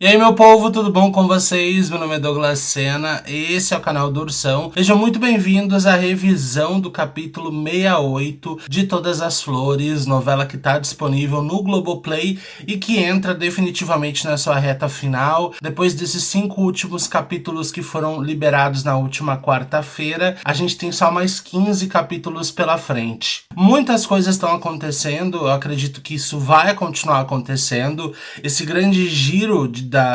E aí, meu povo, tudo bom com vocês? Meu nome é Douglas Sena, esse é o canal do Ursão. Sejam muito bem-vindos à revisão do capítulo 68 de Todas as Flores, novela que está disponível no Globoplay e que entra definitivamente na sua reta final. Depois desses 5 últimos capítulos que foram liberados na última quarta-feira, a gente tem só mais 15 capítulos pela frente. Muitas coisas estão acontecendo, eu acredito que isso vai continuar acontecendo. Esse grande giro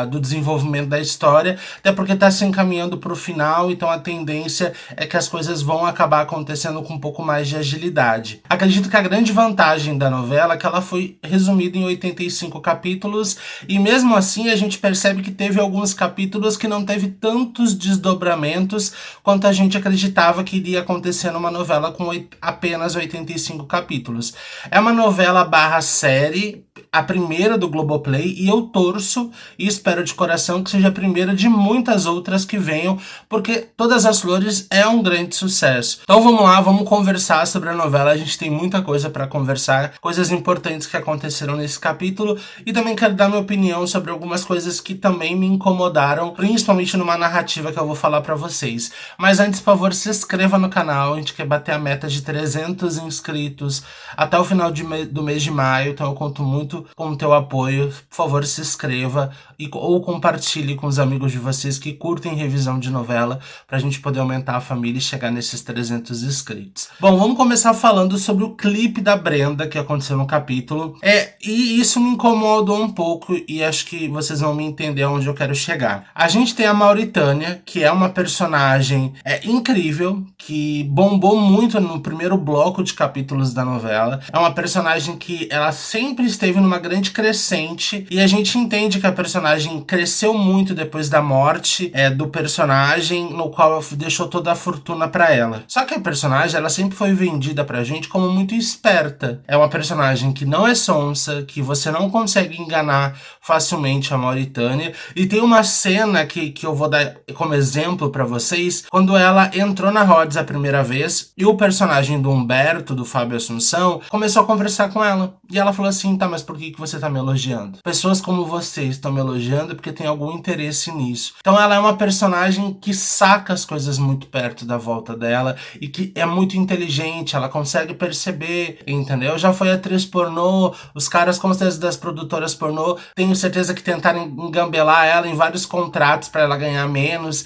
do desenvolvimento da história, até porque está se encaminhando para o final, então a tendência é que as coisas vão acabar acontecendo com um pouco mais de agilidade. Acredito que a grande vantagem da novela é que ela foi resumida em 85 capítulos, e mesmo assim a gente percebe que teve alguns capítulos que não teve tantos desdobramentos quanto a gente acreditava que iria acontecer numa novela com apenas 85 capítulos. É uma novela barra série, a primeira do Globoplay, e eu torço e espero de coração que seja a primeira de muitas outras que venham, porque Todas as Flores é um grande sucesso. Então vamos lá, vamos conversar sobre a novela. A gente tem muita coisa para conversar, coisas importantes que aconteceram nesse capítulo, e também quero dar minha opinião sobre algumas coisas que também me incomodaram, principalmente numa narrativa que eu vou falar para vocês. Mas antes, por favor, se inscreva no canal. A gente quer bater a meta de 300 inscritos até o final do mês de maio, então eu conto muito com o teu apoio. Por favor, se inscreva ou compartilhe com os amigos de vocês que curtem revisão de novela, pra gente poder aumentar a família e chegar nesses 300 inscritos. Bom, vamos começar falando sobre o clipe da Brenda que aconteceu no capítulo. E isso me incomodou um pouco e acho que vocês vão me entender onde eu quero chegar. A gente tem a Mauritânia, que é uma personagem incrível, que bombou muito no primeiro bloco de capítulos da novela. É uma personagem que ela sempre esteve numa grande crescente, e a gente entende que a personagem cresceu muito depois da morte do personagem, no qual deixou toda a fortuna pra ela. Só que a personagem, ela sempre foi vendida pra gente como muito esperta. É uma personagem que não é sonsa, que você não consegue enganar facilmente a Mauritânia. E tem uma cena que eu vou dar como exemplo pra vocês, quando ela entrou na Rhodes a primeira vez, e o personagem do Humberto, do Fábio Assunção, começou a conversar com ela. E ela falou assim: tá, mas por que você tá me elogiando? Pessoas como vocês estão me elogiando porque tem algum interesse nisso. Então ela é uma personagem que saca as coisas muito perto da volta dela e que é muito inteligente, ela consegue perceber, entendeu? Já foi atriz pornô, os caras com certeza das produtoras pornô, tenho certeza que tentaram engambelar ela em vários contratos para ela ganhar menos.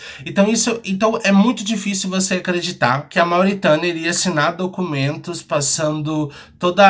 Então é muito difícil você acreditar que a Mauritânia iria assinar documentos passando todas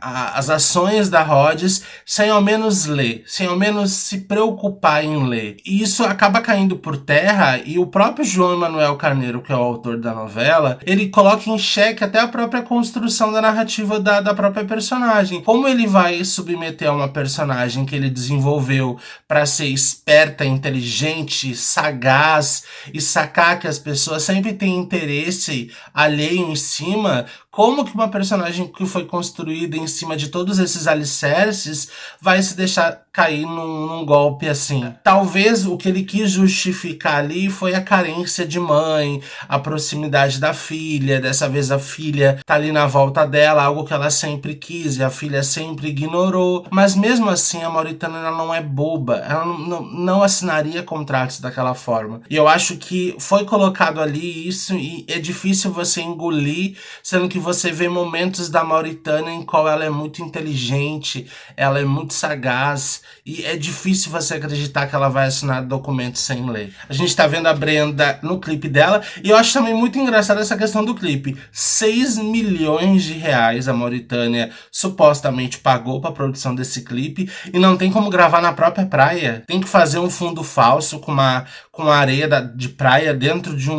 as ações da Rhodes sem ao menos ler, sem ao menos se preocupar em ler. E isso acaba caindo por terra, e o próprio João Emanuel Carneiro, que é o autor da novela, ele coloca em xeque até a própria construção da narrativa da própria personagem. Como ele vai submeter uma personagem que ele desenvolveu para ser esperta, inteligente, sagaz e sacar que as pessoas sempre têm interesse alheio em cima? Como que uma personagem que foi construída em cima de todos esses alicerces vai se deixar cair num golpe assim? Talvez o que ele quis justificar ali foi a carência de mãe, a proximidade da filha. Dessa vez a filha tá ali na volta dela, algo que ela sempre quis e a filha sempre ignorou. Mas mesmo assim a Mauritânia, ela não é boba, ela não assinaria contratos daquela forma. E eu acho que foi colocado ali isso, e é difícil você engolir, sendo que você vê momentos da Mauritânia em qual ela é muito inteligente, ela é muito sagaz, e é difícil você acreditar que ela vai assinar documentos sem ler. A gente tá vendo a Brenda no clipe dela, e eu acho também muito engraçado essa questão do clipe. 6 milhões de reais a Mauritânia supostamente pagou pra produção desse clipe, e não tem como gravar na própria praia. Tem que fazer um fundo falso com areia de praia dentro de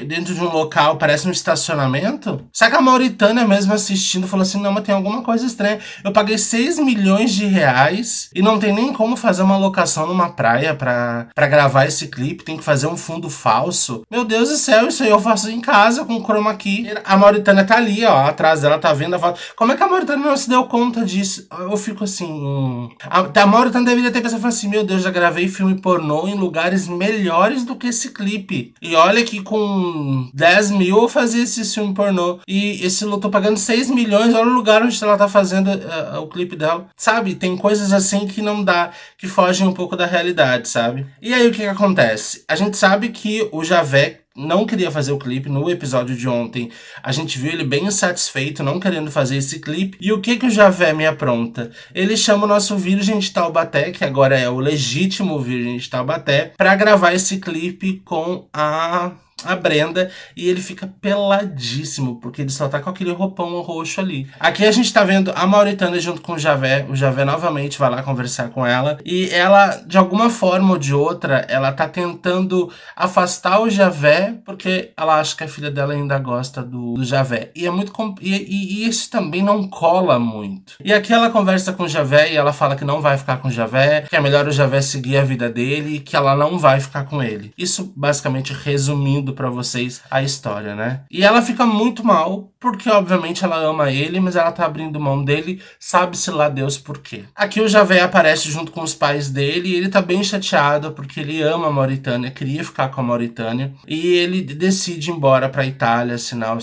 dentro de um local, parece um estacionamento. Será que a Mauritânia mesmo assistindo falou assim: não, mas tem alguma coisa estranha, eu paguei 6 milhões de reais e não tem nem como fazer uma locação numa praia pra gravar esse clipe, tem que fazer um fundo falso? Meu Deus do céu, isso aí eu faço em casa com chroma key. A Mauritânia tá ali, ó, atrás dela, tá vendo a foto. Como é que a Mauritânia não se deu conta disso? Eu fico assim... A Mauritânia deveria ter pensado assim: meu Deus, já gravei filme pornô em lugares melhores do que esse clipe. E olha que com 10 mil eu fazia esse filme pornô terminou. E esse tô pagando 6 milhões, olha o lugar onde ela tá fazendo o clipe dela. Sabe? Tem coisas assim que não dá, que fogem um pouco da realidade, sabe? E aí o que acontece? A gente sabe que o Javé não queria fazer o clipe. No episódio de ontem, a gente viu ele bem insatisfeito, não querendo fazer esse clipe. E o que o Javé me apronta? Ele chama o nosso Virgem de Taubaté, que agora é o legítimo Virgem de Taubaté, pra gravar esse clipe com a Brenda, e ele fica peladíssimo, porque ele só tá com aquele roupão roxo ali. Aqui a gente tá vendo a Mauritânia junto com o Javé novamente vai lá conversar com ela, e ela, de alguma forma ou de outra, ela tá tentando afastar o Javé, porque ela acha que a filha dela ainda gosta do Javé. E é muito e isso também não cola muito. E aqui ela conversa com o Javé, e ela fala que não vai ficar com o Javé, que é melhor o Javé seguir a vida dele, e que ela não vai ficar com ele. Isso basicamente resumindo pra vocês a história, né? E ela fica muito mal, porque obviamente ela ama ele, mas ela tá abrindo mão dele, sabe-se lá Deus por quê. Aqui o Javé aparece junto com os pais dele, e ele tá bem chateado, porque ele ama a Mauritânia, queria ficar com a Mauritânia, e ele decide ir embora pra Itália, assinar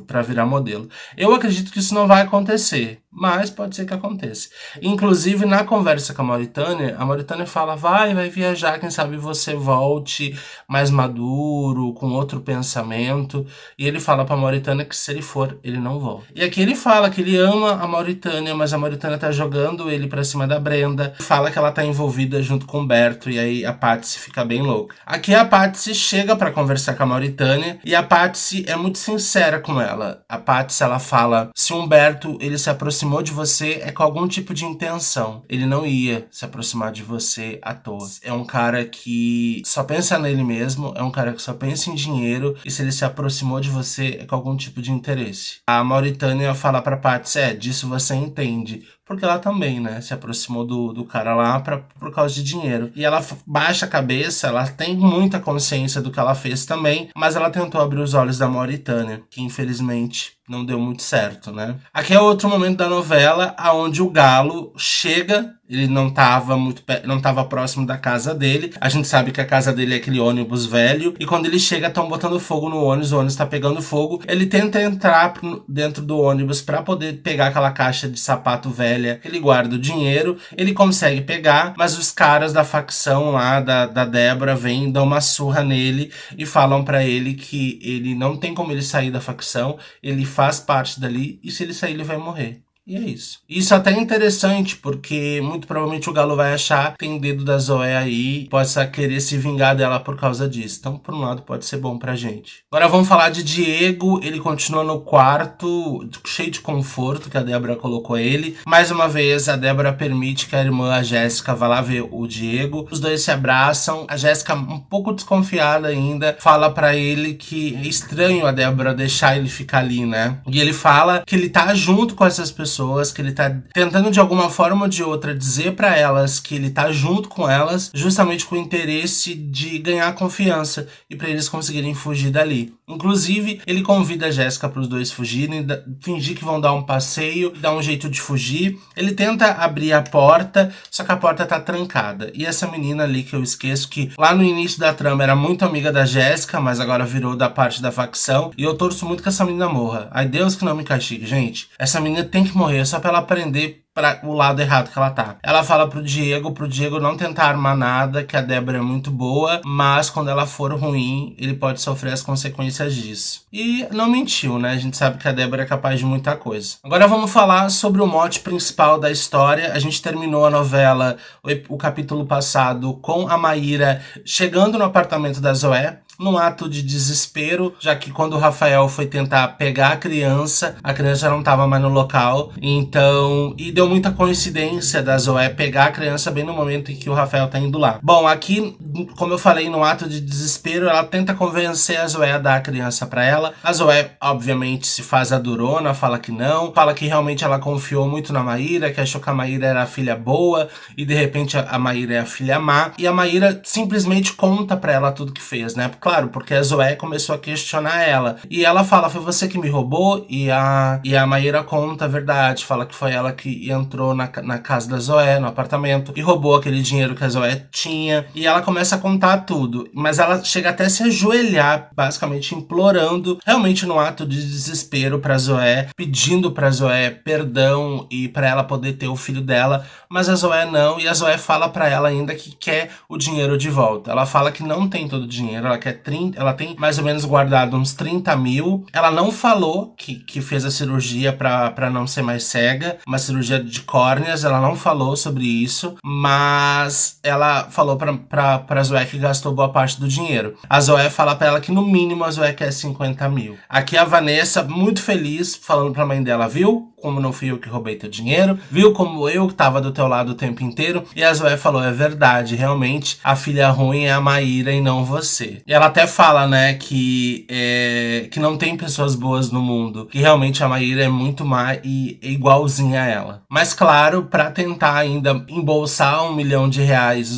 pra virar modelo. Eu acredito que isso não vai acontecer, mas pode ser que aconteça. Inclusive, na conversa com a Mauritânia fala, vai viajar, quem sabe você volte mais maduro, com outro pensamento. E ele fala pra Mauritânia que se ele for, ele não volta. E aqui ele fala que ele ama a Mauritânia, mas a Mauritânia tá jogando ele pra cima da Brenda. Fala que ela tá envolvida junto com o Berto, e aí a Patsy fica bem louca. Aqui a Patsy chega pra conversar com a Mauritânia, e a Patsy é muito sincera com ela. A Patsy, ela fala, se o Humberto, ele se aproximou de você, é com algum tipo de intenção. Ele não ia se aproximar de você à toa. É um cara que só pensa nele mesmo, é um cara que só pensa em dinheiro, e se ele se aproximou de você, é com algum tipo de interesse. A Mauritânia fala pra Patsy, disso você entende. Porque ela também, né, se aproximou do cara lá por causa de dinheiro. E ela baixa a cabeça, ela tem muita consciência do que ela fez também, mas ela tentou abrir os olhos da Mauritânia, que infelizmente não deu muito certo, né? Aqui é outro momento da novela, onde o Galo chega, ele não tava próximo da casa dele. A gente sabe que a casa dele é aquele ônibus velho, e quando ele chega, estão botando fogo no ônibus, o ônibus tá pegando fogo. Ele tenta entrar dentro do ônibus para poder pegar aquela caixa de sapato velha, ele guarda o dinheiro, ele consegue pegar, mas os caras da facção lá, da Débora, vêm, dão uma surra nele e falam pra ele que ele não tem como ele sair da facção, ele faz parte dali, e se ele sair ele vai morrer. E é isso. Isso até é interessante, porque muito provavelmente o Galo vai achar que tem dedo da Zoé aí, pode querer se vingar dela por causa disso. Então, por um lado, pode ser bom pra gente. Agora vamos falar de Diego. Ele continua no quarto, cheio de conforto, que a Débora colocou ele. Mais uma vez, a Débora permite que a irmã, a Jéssica, vá lá ver o Diego. Os dois se abraçam. A Jéssica, um pouco desconfiada ainda, fala pra ele que é estranho a Débora deixar ele ficar ali, né? E ele fala que ele tá junto com essas pessoas, que ele tá tentando de alguma forma ou de outra dizer pra elas que ele tá junto com elas, justamente com o interesse de ganhar confiança e pra eles conseguirem fugir dali. Inclusive, ele convida a Jéssica para os dois fugirem, fingir que vão dar um passeio, dar um jeito de fugir. Ele tenta abrir a porta, só que a porta tá trancada. E essa menina ali, que eu esqueço, que lá no início da trama era muito amiga da Jéssica, mas agora virou da parte da facção, e eu torço muito que essa menina morra. Ai, Deus que não me castigue, gente. Essa menina tem que morrer, só pra ela aprender para o lado errado que ela tá. Ela fala pro Diego não tentar armar nada, que a Débora é muito boa, mas quando ela for ruim, ele pode sofrer as consequências disso. E não mentiu, né? A gente sabe que a Débora é capaz de muita coisa. Agora vamos falar sobre o mote principal da história. A gente terminou a novela, o capítulo passado, com a Maíra chegando no apartamento da Zoé, num ato de desespero, já que quando o Rafael foi tentar pegar a criança já não estava mais no local. Então, e deu muita coincidência da Zoé pegar a criança bem no momento em que o Rafael tá indo lá. Bom, aqui, como eu falei, no ato de desespero, ela tenta convencer a Zoé a dar a criança pra ela. A Zoé, obviamente, se faz a durona, fala que não, fala que realmente ela confiou muito na Maíra, que achou que a Maíra era a filha boa, e de repente a Maíra é a filha má. E a Maíra simplesmente conta pra ela tudo que fez, né? claro, porque a Zoé começou a questionar ela. E ela fala, foi você que me roubou? E a Maíra conta a verdade, fala que foi ela que entrou na casa da Zoé, no apartamento, e roubou aquele dinheiro que a Zoé tinha. E ela começa a contar tudo, mas ela chega até a se ajoelhar, basicamente implorando, realmente num ato de desespero pra Zoé, pedindo pra Zoé perdão e pra ela poder ter o filho dela, mas a Zoé não, e a Zoé fala pra ela ainda que quer o dinheiro de volta. Ela fala que não tem todo o dinheiro, ela tem mais ou menos guardado uns 30 mil. Ela não falou que fez a cirurgia pra não ser mais cega, uma cirurgia de córneas, ela não falou sobre isso, mas ela falou pra Zoé que gastou boa parte do dinheiro. A Zoé fala pra ela que no mínimo a Zoé quer 50 mil. Aqui a Vanessa, muito feliz, falando pra mãe dela, viu? Como não fui eu que roubei teu dinheiro, viu como eu tava do teu lado o tempo inteiro. E a Zoé falou, é verdade, realmente a filha ruim é a Maíra e não você. E ela até fala, né, que não tem pessoas boas no mundo, que realmente a Maíra é muito má e igualzinha a ela. Mas claro, pra tentar ainda embolsar R$1 milhão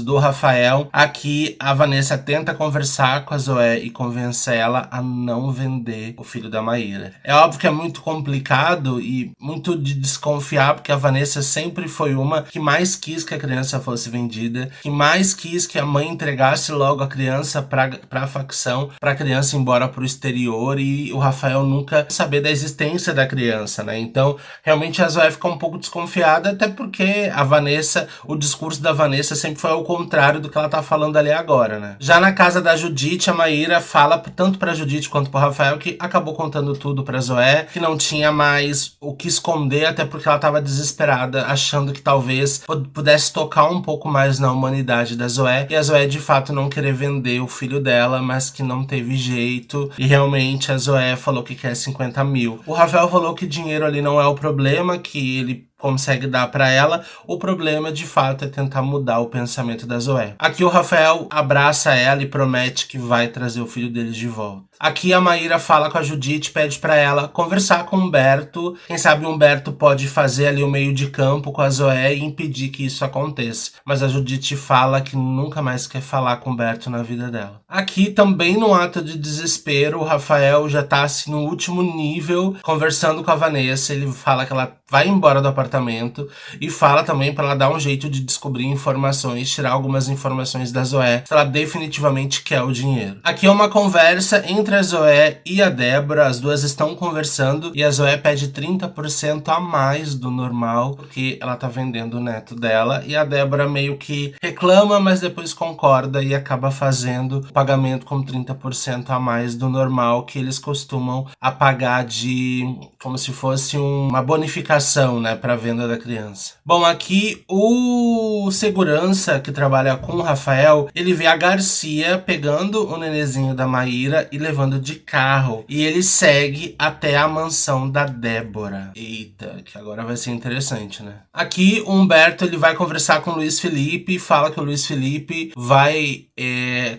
do Rafael, aqui a Vanessa tenta conversar com a Zoé e convence ela a não vender o filho da Maíra. É óbvio que é muito complicado e muito de desconfiar, porque a Vanessa sempre foi uma que mais quis que a criança fosse vendida, que mais quis que a mãe entregasse logo a criança pra facção, pra criança ir embora pro exterior, e o Rafael nunca saber da existência da criança, né? Então, realmente a Zoé fica um pouco desconfiada, até porque a Vanessa, o discurso da Vanessa sempre foi ao contrário do que ela tá falando ali agora, né? Já na casa da Judite, a Maíra fala tanto pra Judite quanto pro Rafael que acabou contando tudo pra Zoé, que não tinha mais o que esconder, até porque ela tava desesperada, achando que talvez pudesse tocar um pouco mais na humanidade da Zoé, e a Zoé de fato não querer vender o filho dela, mas que não teve jeito, e realmente a Zoé falou que quer 50 mil. O Rafael falou que dinheiro ali não é o problema, que ele consegue dar pra ela. O problema, de fato, é tentar mudar o pensamento da Zoé. Aqui o Rafael abraça ela e promete que vai trazer o filho deles de volta. Aqui a Maíra fala com a Judite, pede pra ela conversar com o Humberto. Quem sabe o Humberto pode fazer ali o meio de campo com a Zoé e impedir que isso aconteça. Mas a Judite fala que nunca mais quer falar com o Humberto na vida dela. Aqui, também no ato de desespero, o Rafael já tá assim no último nível, conversando com a Vanessa. Ele fala que ela vai embora do apartamento e fala também pra ela dar um jeito de descobrir informações, tirar algumas informações da Zoé, se ela definitivamente quer o dinheiro. Aqui é uma conversa entre a Zoé e a Débora, as duas estão conversando e a Zoé pede 30% a mais do normal, porque ela tá vendendo o neto dela, e a Débora meio que reclama, mas depois concorda e acaba fazendo o pagamento com 30% a mais do normal, que eles costumam pagar de como se fosse uma bonificação, né, pra venda da criança. Bom, aqui o segurança que trabalha com o Rafael, ele vê a Garcia pegando o nenezinho da Maíra e levando de carro. E ele segue até a mansão da Débora. Eita, que agora vai ser interessante, né? Aqui o Humberto, ele vai conversar com o Luiz Felipe e fala que o Luiz Felipe vai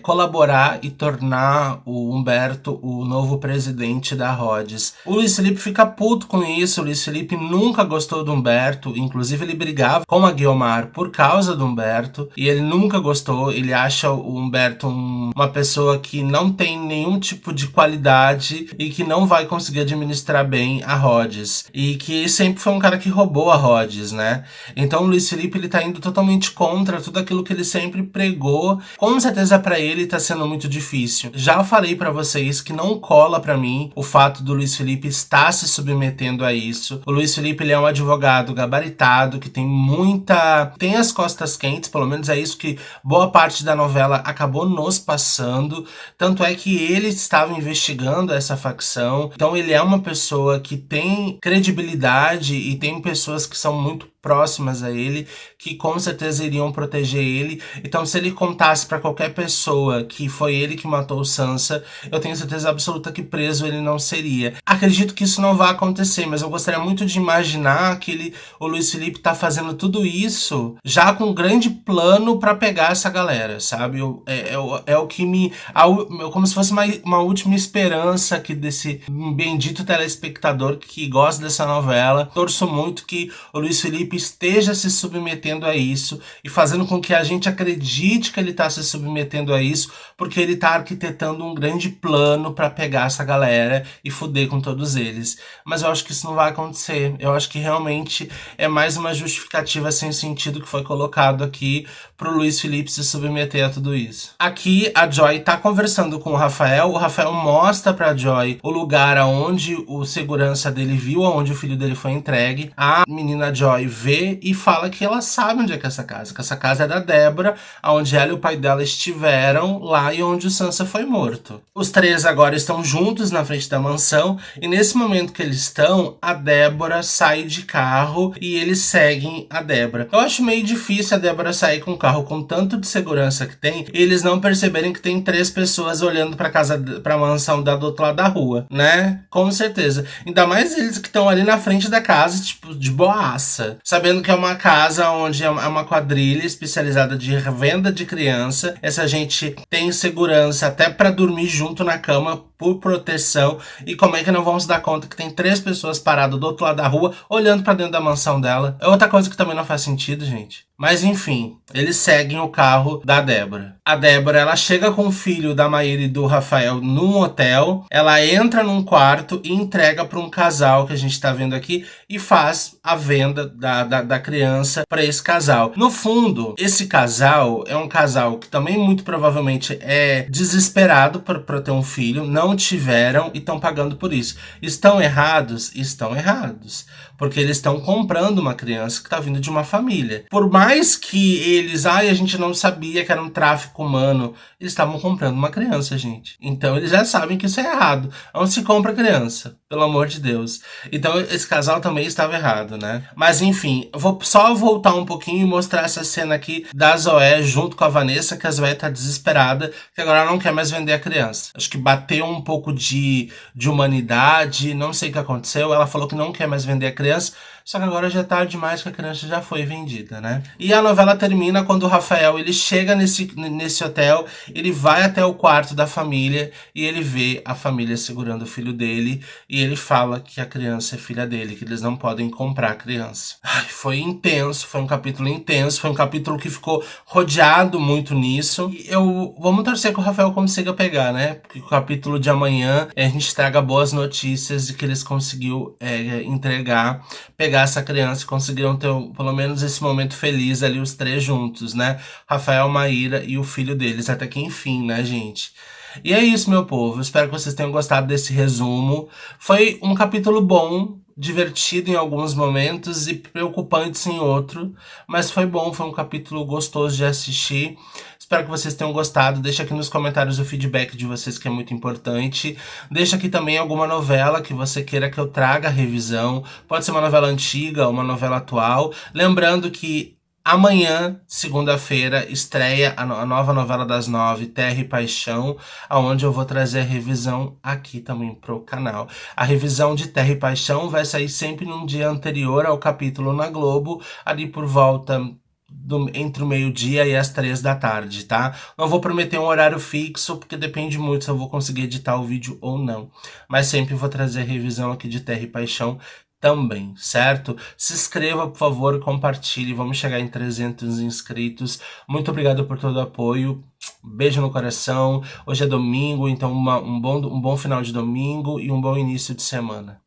colaborar e tornar o Humberto o novo presidente da Rhodes. O Luiz Felipe fica puto com isso. O Luiz Felipe nunca gostou do Humberto, inclusive ele brigava com a Guiomar por causa do Humberto, e ele nunca gostou. Ele acha o Humberto uma pessoa que não tem nenhum tipo de qualidade e que não vai conseguir administrar bem a Rhodes, e que sempre foi um cara que roubou a Rhodes, né? Então o Luiz Felipe, ele tá indo totalmente contra tudo aquilo que ele sempre pregou. Com certeza pra ele tá sendo muito difícil. Já falei pra vocês que não cola pra mim o fato do Luiz Felipe estar se submetendo a isso. O Luiz Felipe, ele é um advogado gabaritado, que tem as costas quentes, pelo menos é isso que boa parte da novela acabou nos passando. Tanto é que ele estava investigando essa facção. Então ele é uma pessoa que tem credibilidade e tem pessoas que são muito próximas a ele, que com certeza iriam proteger ele. Então, se ele contasse pra qualquer pessoa que foi ele que matou o Sansa, eu tenho certeza absoluta que preso ele não seria. Acredito que isso não vai acontecer, mas eu gostaria muito de imaginar que o Luiz Felipe tá fazendo tudo isso já com um grande plano pra pegar essa galera, sabe? É o que como se fosse uma última esperança aqui desse bendito telespectador que gosta dessa novela. Torço muito que o Luiz Felipe Felipe esteja se submetendo a isso e fazendo com que a gente acredite que ele tá se submetendo a isso, porque ele tá arquitetando um grande plano pra pegar essa galera e fuder com todos eles. Mas eu acho que isso não vai acontecer. Eu acho que realmente é mais uma justificativa sem sentido que foi colocado aqui pro Luiz Felipe se submeter a tudo isso. Aqui a Joy tá conversando com o Rafael mostra pra Joy o lugar aonde o segurança dele viu, aonde o filho dele foi entregue. A menina Joy vê e fala que ela sabe onde é que essa casa é da Débora, aonde ela e o pai dela estiveram lá e onde o Sansa foi morto. Os três agora estão juntos na frente da mansão e nesse momento que eles estão, a Débora sai de carro e eles seguem a Débora. Eu acho meio difícil a Débora sair com um carro com tanto de segurança que tem e eles não perceberem que tem 3 pessoas olhando pra mansão do outro lado da rua, né? Com certeza. Ainda mais eles que estão ali na frente da casa, tipo, de boaça. Sabendo que é uma casa onde é uma quadrilha especializada de venda de criança. Essa gente tem segurança até pra dormir junto na cama por proteção. E como é que não vamos dar conta que tem 3 pessoas paradas do outro lado da rua olhando pra dentro da mansão dela? É outra coisa que também não faz sentido, gente. Mas enfim, eles seguem o carro da Débora. A Débora, ela chega com o filho da Maíra e do Rafael num hotel. Ela entra num quarto e entrega para um casal que a gente tá vendo aqui e faz a venda da criança para esse casal. No fundo, esse casal é um casal que também muito provavelmente é desesperado para ter um filho, não tiveram e estão pagando por isso. Estão errados? Estão errados. Porque eles estão comprando uma criança que tá vindo de uma família. Por mais que eles, a gente não sabia que era um tráfico humano, eles estavam comprando uma criança, gente. Então eles já sabem que isso é errado. Onde se compra criança? Pelo amor de Deus. Então esse casal também estava errado, né? Mas enfim, eu vou só voltar um pouquinho e mostrar essa cena aqui da Zoé junto com a Vanessa, que a Zoé tá desesperada, que agora ela não quer mais vender a criança. Acho que bateu um pouco de humanidade, não sei o que aconteceu. Ela falou que não quer mais vender a criança, só que agora já é tarde demais, que a criança já foi vendida, né? E a novela termina quando o Rafael, ele chega nesse hotel, ele vai até o quarto da família e ele vê a família segurando o filho dele e ele fala que a criança é filha dele, que eles não podem comprar a criança. Ai, foi intenso, foi um capítulo intenso, foi um capítulo que ficou rodeado muito nisso. E vamos torcer que o Rafael consiga pegar, né? Porque o capítulo de amanhã a gente traga boas notícias de que eles conseguiu pegar essa criança e conseguiram ter pelo menos esse momento feliz ali, os 3 juntos, né? Rafael, Maíra e o filho deles, até que enfim, né, gente? E é isso, meu povo. Espero que vocês tenham gostado desse resumo. Foi um capítulo bom, divertido em alguns momentos e preocupante em outro, mas foi bom, foi um capítulo gostoso de assistir. Espero que vocês tenham gostado. Deixa aqui nos comentários o feedback de vocês, que é muito importante. Deixa aqui também alguma novela que você queira que eu traga a revisão. Pode ser uma novela antiga, uma novela atual. Lembrando que amanhã, segunda-feira, estreia a nova novela das 9, Terra e Paixão, onde eu vei trazer a revisão aqui também pro canal. A revisão de Terra e Paixão vai sair sempre num dia anterior ao capítulo na Globo, ali por volta entre o meio-dia e as 3 da tarde, tá? Não vou prometer um horário fixo, porque depende muito se eu vou conseguir editar o vídeo ou não. Mas sempre vou trazer a revisão aqui de Terra e Paixão também, certo? Se inscreva, por favor, compartilhe. Vamos chegar em 300 inscritos. Muito obrigado por todo o apoio. Beijo no coração. Hoje é domingo, então um bom final de domingo e um bom início de semana.